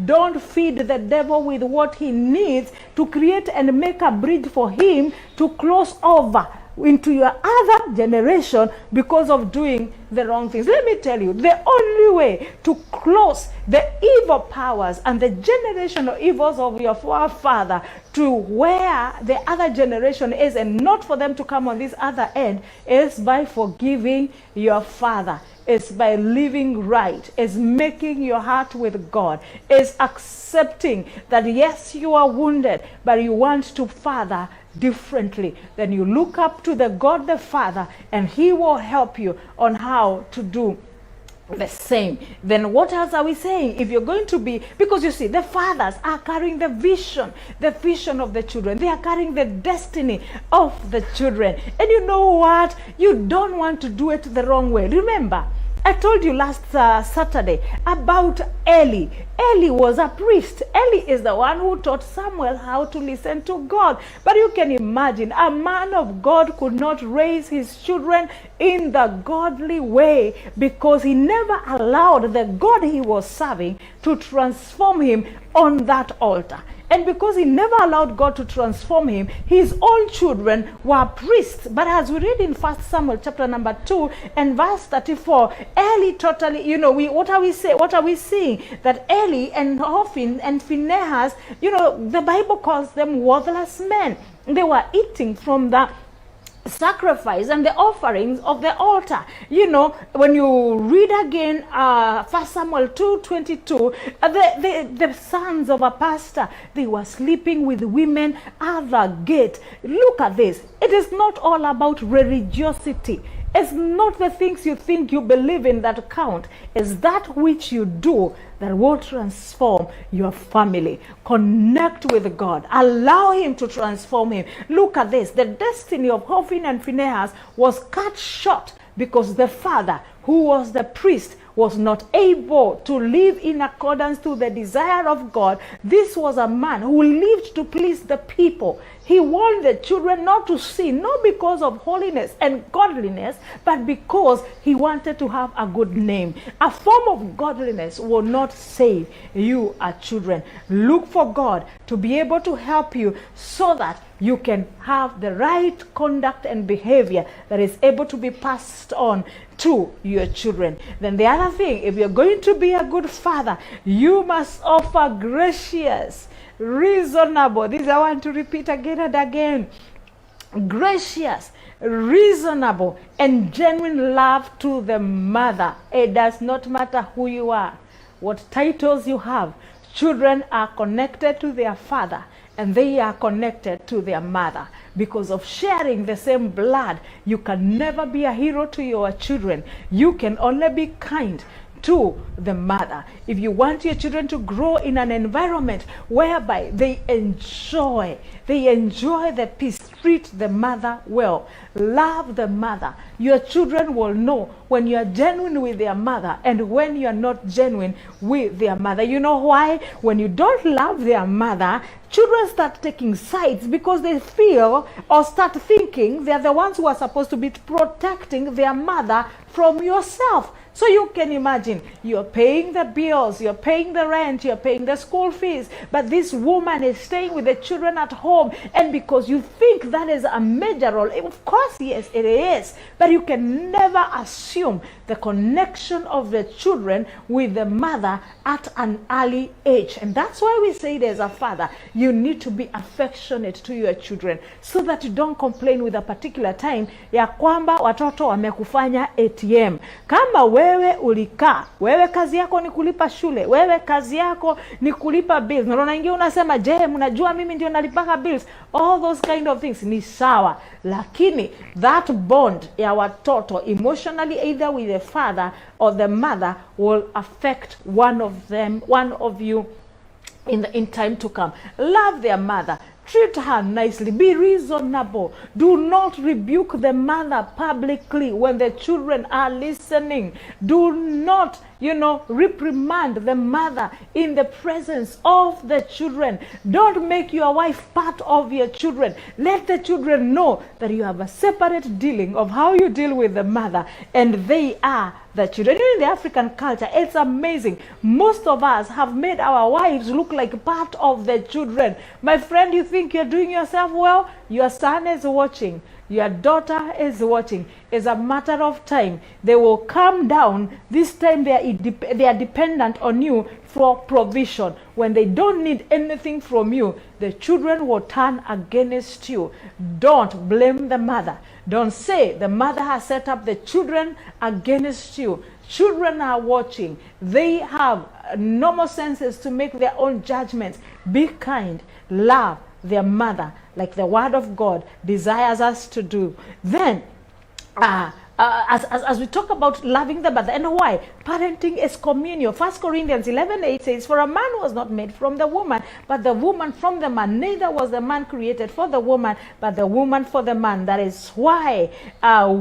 Don't feed the devil with what he needs to create and make a bridge for him to cross over into your other generation because of doing the wrong things. Let me tell you, the only way to close the evil powers and the generational evils of your forefather to where the other generation is, and not for them to come on this other end, is by forgiving your father. Is by living right, is making your heart with God, is accepting that yes, you are wounded, but you want to father differently. Then you look up to the God the Father, and he will help you on how to do the same. Then what else are we saying? If you're going to be, because you see, the fathers are carrying the vision of the children. They are carrying the destiny of the children. And you know what? You don't want to do it the wrong way. Remember, I told you last Saturday about Eli. Eli was a priest. Eli is the one who taught Samuel how to listen to God. But you can imagine, a man of God could not raise his children in the godly way because he never allowed the God he was serving to transform him on that altar. And because he never allowed God to transform him, his own children were priests. But as we read in 1 Samuel chapter number 2 and verse 34, Eli totally, what are we seeing? That Eli and Hophni and Phinehas, the Bible calls them worthless men. They were eating from the sacrifice and the offerings of the altar. When you read again 1 Samuel 2:22, the sons of a pastor, they were sleeping with women at the gate. Look at this. It is not all about religiosity. It's not the things you think you believe in that count. It's that which you do that will transform your family. Connect with God. Allow him to transform him. Look at this. The destiny of Hophni and Phinehas was cut short because the father, who was the priest, was not able to live in accordance to the desire of God. This was a man who lived to please the people. He warned the children not to sin, not because of holiness and godliness, but because he wanted to have a good name. A form of godliness will not save you as children. Look for God to be able to help you so that you can have the right conduct and behavior that is able to be passed on to your children. Then the other thing, if you're going to be a good father, you must offer gracious, reasonable, this I want to repeat again and again, gracious, reasonable, and genuine love to the mother. It does not matter who you are, what titles you have. Children are connected to their father, and they are connected to their mother. Because of sharing the same blood, you can never be a hero to your children. You can only be kind to the mother. If you want your children to grow in an environment whereby they enjoy the peace, treat the mother well, love the mother, your children will know when you are genuine with their mother and when you are not genuine with their mother. You know why? When you don't love their mother, children start taking sides because they feel or start thinking they are the ones who are supposed to be protecting their mother from yourself. So you can imagine, you're paying the bills, you're paying the rent, you're paying the school fees, but this woman is staying with the children at home, and because you think that is a major role, of course, yes, it is, but you can never assume the connection of the children with the mother at an early age. And that's why we say there's a father, you need to be affectionate to your children so that you don't complain with a particular time ya kwamba watoto wamekufanya ATM. Kama wewe ulikaa, wewe kazi yako ni kulipa shule, wewe kazi yako ni kulipa bills, na unaingia unasema, je, mnajua mimi ndio nalipanga bills? All those kind of things ni sawa, lakini that bond ya watoto emotionally, either with the father or the mother, will affect one of you in time to come. Love their mother. Treat her nicely. Be reasonable. Do not rebuke the mother publicly when the children are listening. Do not, reprimand the mother in the presence of the children. Don't make your wife part of your children. Let the children know that you have a separate dealing of how you deal with the mother, and they are the children. In the African culture, it's amazing. Most of us have made our wives look like part of the children. My friend, you think you're doing yourself well? Your son is watching. Your daughter is watching. It's a matter of time. They will come down. This time they are dependent on you for provision. When they don't need anything from you, the children will turn against you. Don't blame the mother. Don't say the mother has set up the children against you. Children are watching. They have normal senses to make their own judgments. Be kind. Love their mother like the word of God desires us to do. Then, as we talk about loving the mother, and why? Parenting is communion. 1 Corinthians 11:8 says, for a man was not made from the woman, but the woman from the man. Neither was the man created for the woman, but the woman for the man. That is why a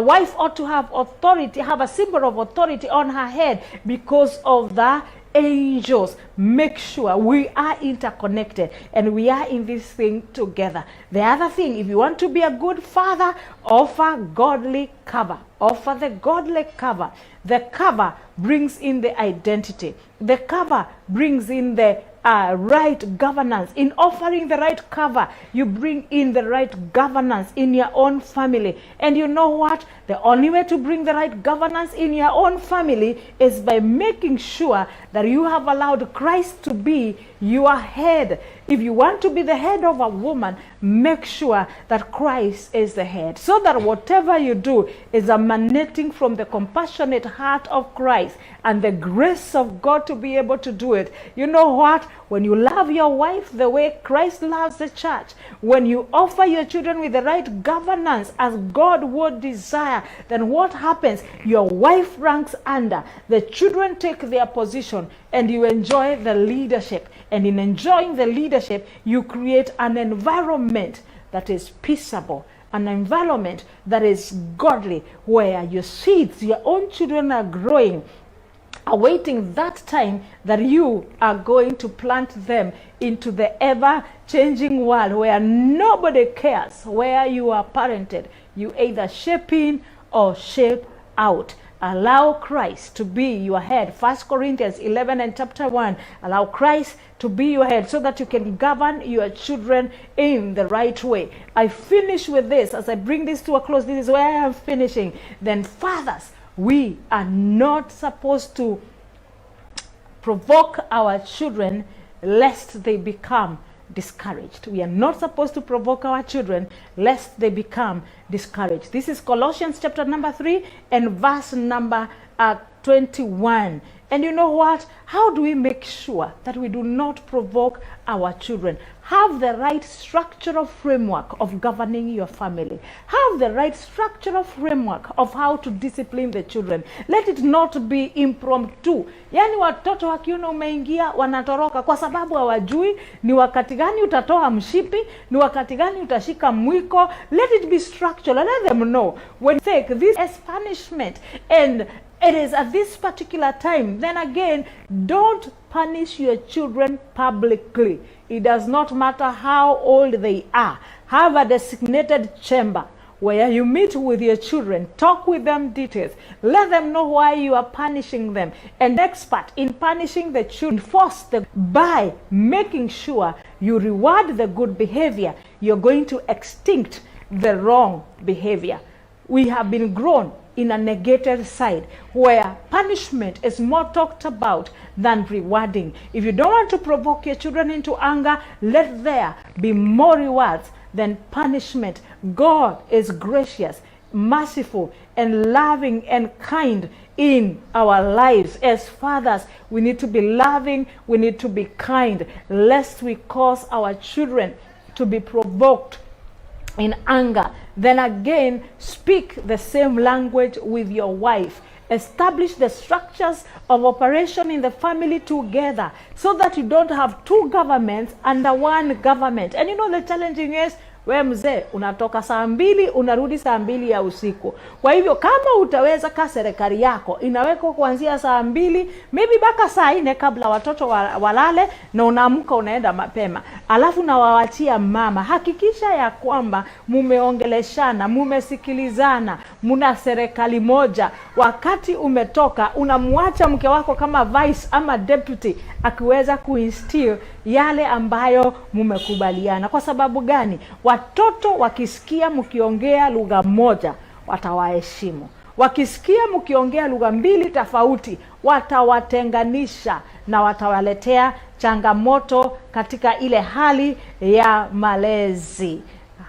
wife ought to have authority, have a symbol of authority on her head because of the angels. Make sure we are interconnected and we are in this thing together. The other thing, if you want to be a good father, offer godly cover. Offer the godly cover. The cover brings in the identity. The cover brings in the right governance. In offering the right cover, you bring in the right governance in your own family. And you know what? The only way to bring the right governance in your own family is by making sure that you have allowed Christ to be your head. If you want to be the head of a woman, make sure that Christ is the head, so that whatever you do is emanating from the compassionate heart of Christ and the grace of God to be able to do it. You know what? When you love your wife the way Christ loves the church, when you offer your children with the right governance as God would desire, then what happens? Your wife ranks under, the children take their position, and you enjoy the leadership. And in enjoying the leadership, you create an environment that is peaceable, an environment that is godly, where your seeds, your own children are growing, awaiting that time that you are going to plant them into the ever-changing world where nobody cares where you are parented. You either shape in or shape out. Allow Christ to be your head. 1 Corinthians 11 and chapter 1. Allow Christ to be your head so that you can govern your children in the right way. I finish with this. As I bring this to a close, this is where I am finishing. Then fathers, we are not supposed to provoke our children lest they become discouraged. We are not supposed to provoke our children lest they become discouraged. This is Colossians chapter number 3 and verse number 21. And you know what? How do we make sure that we do not provoke our children? Have the right structural framework of governing your family. Have the right structural framework of how to discipline the children. Let it not be impromptu. Yani watoto wakiona umeingia wanatoroka kwa sababu hawajui ni wakati gani utatoa mshipi, ni wakati gani utashika mwiko. Let it be structural. Let them know when you take this as punishment and it is at this particular time, then again, don't punish your children publicly. It does not matter how old they are. Have a designated chamber where you meet with your children, talk with them details, let them know why you are punishing them. And expert in punishing the children, enforce them by making sure you reward the good behavior. You're going to extinct the wrong behavior. We have been grown in a negated side where punishment is more talked about than rewarding. If you don't want to provoke your children into anger, let there be more rewards than punishment. God is gracious, merciful, and loving and kind in our lives. As fathers, we need to be loving, we need to be kind, lest we cause our children to be provoked in anger. Then again, speak the same language with your wife. Establish the structures of operation in the family together so that you don't have two governments under one government. And you know the challenging is, we mzee unatoka saa 2 unarudi saa 2 ya usiku. Kwa hivyo kama utaweza ka serikali yako inawekwa kuanzia saa 2 maybe mpaka saa 4 kabla watoto walale, na unaamka unaenda mapema. Alafu na waachia mama. Hakikisha ya kwamba mumeongeleshana, mumesikilizana, muna serikali moja. Wakati umetoka, unamwacha mke wako kama vice ama deputy akiweza kuinstill yale ambayo mumekubaliana. Kwa sababu gani? Watoto wakisikia mkiongea lugha moja, watawaheshimu. Wakisikia mkiongea lugha mbili tofauti, watawatenganisha na watawaletea changamoto katika ile hali ya malezi.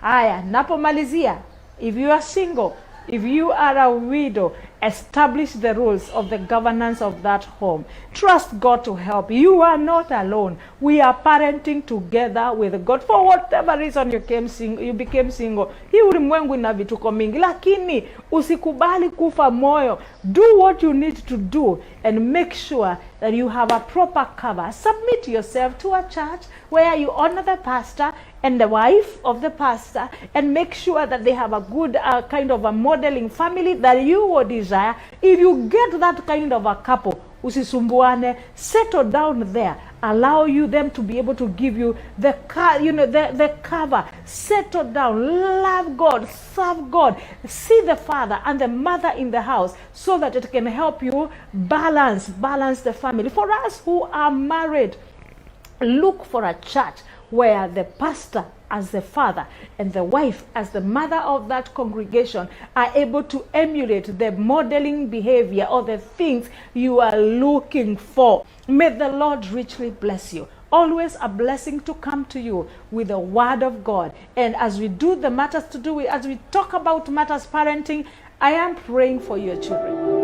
Haya, napomalizia, if you are single, if you are a widow, establish the rules of the governance of that home. Trust God to help. You are not alone. We are parenting together with God. For whatever reason you became single. Hii ulimwengu ina vituko mingi, lakini usikubali kufa moyo. Do what you need to do and make sure that you have a proper cover. Submit yourself to a church where you honor the pastor and the wife of the pastor, and make sure that they have a good kind of a modeling family that you would desire. If you get that kind of a couple, usisumbuane, settle down there. Allow them to be able to give you the cover. Settle down, love God, serve God, see the father and the mother in the house, so that it can help you balance the family. For us who are married, look for a church where the pastor as the father and the wife as the mother of that congregation are able to emulate the modeling behavior or the things you are looking for. May the Lord richly bless you. Always a blessing to come to you with the word of God. And as we do the matters to do with, as we talk about matters parenting, I am praying for your children.